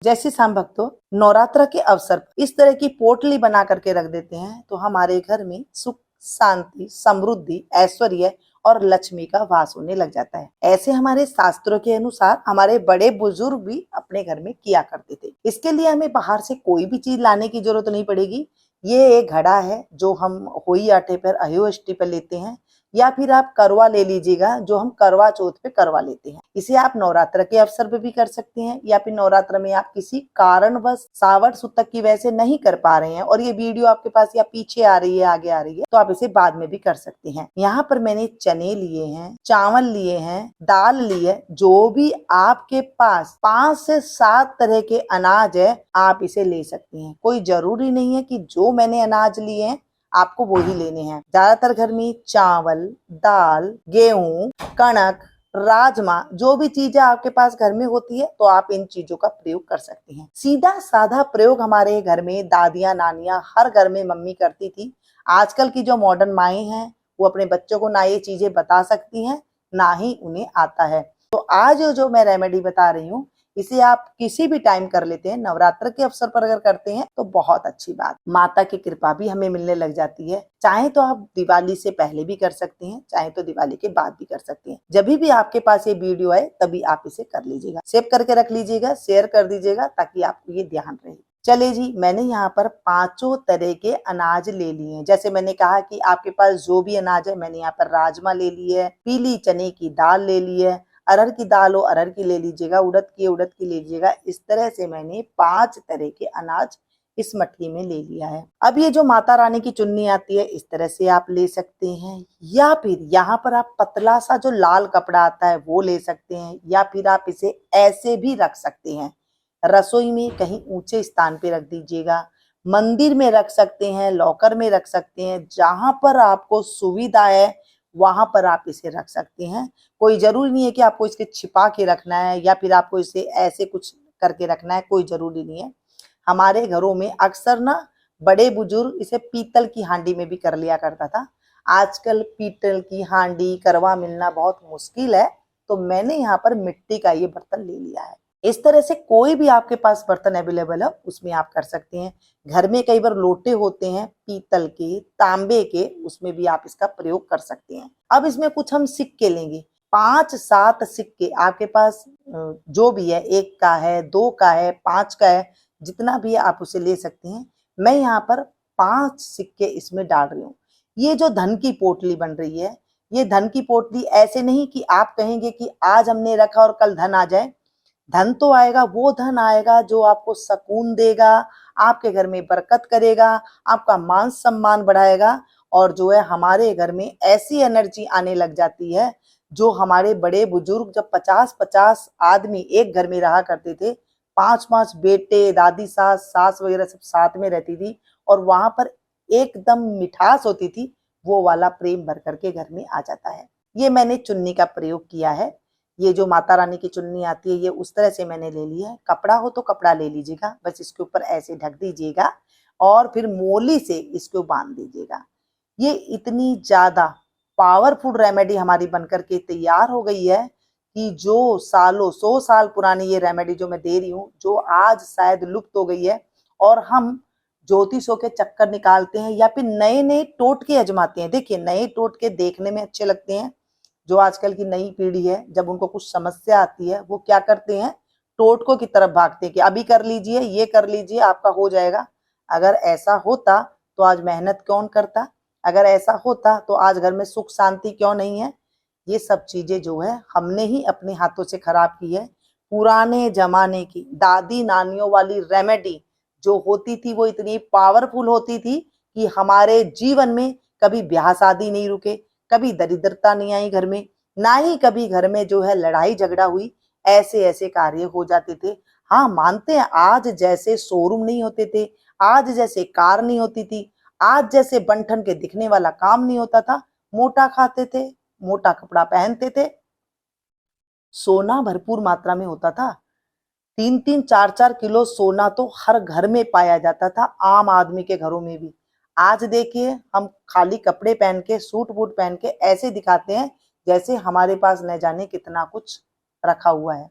जैसे शाम भक्तों, नवरात्र के अवसर पर इस तरह की पोटली बना करके रख देते हैं तो हमारे घर में सुख, शांति, समृद्धि, ऐश्वर्य और लक्ष्मी का वास होने लग जाता है। ऐसे हमारे शास्त्रों के अनुसार हमारे बड़े बुजुर्ग भी अपने घर में किया करते थे। इसके लिए हमें बाहर से कोई भी चीज लाने की जरूरत नहीं पड़ेगी। ये एक घड़ा है जो हम होई आटे पर, अहियोष्टि पर लेते हैं, या फिर आप करवा ले लीजिएगा जो हम करवा चौथ पे करवा लेते हैं। इसे आप नवरात्र के अवसर पे भी कर सकते हैं, या फिर नवरात्र में आप किसी कारणवश सावर सूतक की वजह से नहीं कर पा रहे हैं और ये वीडियो आपके पास या पीछे आ रही है, आगे आ रही है, तो आप इसे बाद में भी कर सकते हैं। यहाँ पर मैंने चने लिए हैं, चावल लिए हैं, दाल लिए, जो भी आपके पास 5 से 7 तरह के अनाज है आप इसे ले सकते हैं। कोई जरूरी नहीं है कि जो मैंने अनाज लिए हैं आपको वो ही लेने हैं। ज्यादातर घर में चावल, दाल, गेहूं, कणक, राजमा, जो भी चीजें आपके पास घर में होती है तो आप इन चीजों का प्रयोग कर सकते हैं। सीधा साधा प्रयोग हमारे घर में दादियां, नानियां, हर घर में मम्मी करती थी। आजकल की जो मॉडर्न माएँ हैं वो अपने बच्चों को ना ये चीजें बता सकती हैं, ना ही उन्हें आता है। तो आज जो मैं रेमेडी बता रही हूँ इसे आप किसी भी टाइम कर लेते हैं। नवरात्र के अवसर पर अगर करते हैं तो बहुत अच्छी बात, माता की कृपा भी हमें मिलने लग जाती है। चाहे तो आप दिवाली से पहले भी कर सकते हैं, चाहे तो दिवाली के बाद भी कर सकते हैं। जब भी आपके पास ये वीडियो आए तभी आप इसे कर लीजिएगा, सेव करके रख लीजिएगा, शेयर कर दीजिएगा ताकि आपको ये ध्यान रहे। चलिए जी, मैंने यहाँ पर 5 तरह के अनाज ले लिए हैं। जैसे मैंने कहा कि आपके पास जो भी अनाज है, मैंने यहाँ पर राजमा ले ली है, पीली चने की दाल ले ली है, अरहर की दाल हो अरहर की ले लीजिएगा, उड़द की ले लीजिएगा। इस तरह से मैंने 5 तरह के अनाज इस मटकी में ले लिया है। अब ये जो माता रानी की चुन्नी आती है इस तरह से आप ले सकते हैं, या फिर यहाँ पर आप पतला सा जो लाल कपड़ा आता है वो ले सकते हैं, या फिर आप इसे ऐसे भी रख सकते हैं। रसोई में कहीं ऊंचे स्थान पे रख दीजिएगा, मंदिर में रख सकते हैं, लॉकर में रख सकते हैं, जहां पर आपको सुविधा है वहां पर आप इसे रख सकते हैं। कोई जरूरी नहीं है कि आपको इसके छिपा के रखना है या फिर आपको इसे ऐसे कुछ करके रखना है, कोई जरूरी नहीं है। हमारे घरों में अक्सर ना बड़े बुजुर्ग इसे पीतल की हांडी में भी कर लिया करता था। आजकल पीतल की हांडी करवा मिलना बहुत मुश्किल है, तो मैंने यहाँ पर मिट्टी का ये बर्तन ले लिया है। इस तरह से कोई भी आपके पास बर्तन अवेलेबल है उसमें आप कर सकते हैं। घर में कई बार लोटे होते हैं पीतल के, तांबे के, उसमें भी आप इसका प्रयोग कर सकते हैं। अब इसमें कुछ हम सिक्के लेंगे, 5-7 सिक्के आपके पास जो भी है, 1 का है, 2 का है, 5 का है, जितना भी है आप उसे ले सकते हैं। मैं यहाँ पर 5 सिक्के इसमें डाल रही हूँ। ये जो धन की पोटली बन रही है, ये धन की पोटली ऐसे नहीं कि आप कहेंगे कि आज हमने रखा और कल धन आ जाए। धन तो आएगा, वो धन आएगा जो आपको सुकून देगा, आपके घर में बरकत करेगा, आपका मान सम्मान बढ़ाएगा। और जो है हमारे घर में ऐसी एनर्जी आने लग जाती है, जो हमारे बड़े बुजुर्ग जब 50-50 आदमी एक घर में रहा करते थे, 5-5 बेटे, दादी सास, सास वगैरह सब साथ में रहती थी और वहां पर एकदम मिठास होती थी, वो वाला प्रेम भर करके घर में आ जाता है। ये मैंने चुन्नी का प्रयोग किया है। ये जो माता रानी की चुन्नी आती है ये उस तरह से मैंने ले लिया है। कपड़ा हो तो कपड़ा ले लीजिएगा, बस इसके ऊपर ऐसे ढक दीजिएगा और फिर मोली से इसको बांध दीजिएगा। ये इतनी ज्यादा पावरफुल रेमेडी हमारी बनकर के तैयार हो गई है कि जो सालों 100 साल पुरानी ये रेमेडी जो मैं दे रही हूँ, जो आज शायद लुप्त हो गई है, और हम ज्योतिषों के चक्कर निकालते हैं या फिर नए नए टोटके आजमाते हैं। देखिए, नए टोटके देखने में अच्छे लगते हैं। जो आजकल की नई पीढ़ी है, जब उनको कुछ समस्या आती है वो क्या करते हैं, टोटकों की तरफ भागते हैं कि अभी कर लीजिए, ये कर लीजिए, आपका हो जाएगा। अगर ऐसा होता तो आज मेहनत कौन करता, अगर ऐसा होता तो आज घर में सुख शांति क्यों नहीं है। ये सब चीजें जो है हमने ही अपने हाथों से खराब की है। पुराने जमाने की दादी नानियों वाली रेमेडी जो होती थी वो इतनी पावरफुल होती थी कि हमारे जीवन में कभी ब्याह शादी नहीं रुके, कभी दरिद्रता नहीं आई घर में, ना ही कभी घर में जो है लड़ाई झगड़ा हुई। ऐसे ऐसे कार्य हो जाते थे। हाँ, मानते हैं आज जैसे शोरूम नहीं होते थे, आज जैसे कार नहीं होती थी, आज जैसे बंठन के दिखने वाला काम नहीं होता था। मोटा खाते थे, मोटा कपड़ा पहनते थे, सोना भरपूर मात्रा में होता था। 3-3, 4-4 किलो सोना तो हर घर में पाया जाता था, आम आदमी के घरों में भी। आज देखिए, हम खाली कपड़े पहन के, सूट बूट पहन के ऐसे दिखाते हैं जैसे हमारे पास न जाने कितना कुछ रखा हुआ है।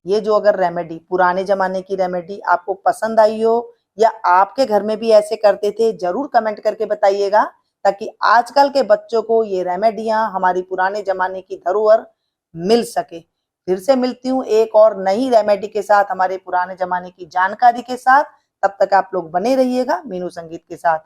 ये जो अगर रेमेडी, पुराने जमाने की रेमेडी आपको पसंद आई हो या आपके घर में भी ऐसे करते थे, जरूर कमेंट करके बताइएगा, ताकि आजकल के बच्चों को ये रेमेडियां, हमारी पुराने जमाने की धरोहर मिल सके। फिर से मिलती हूँ एक और नई रेमेडी के साथ, हमारे पुराने जमाने की जानकारी के साथ। तब तक आप लोग बने रहिएगा मीनू संगीत के साथ।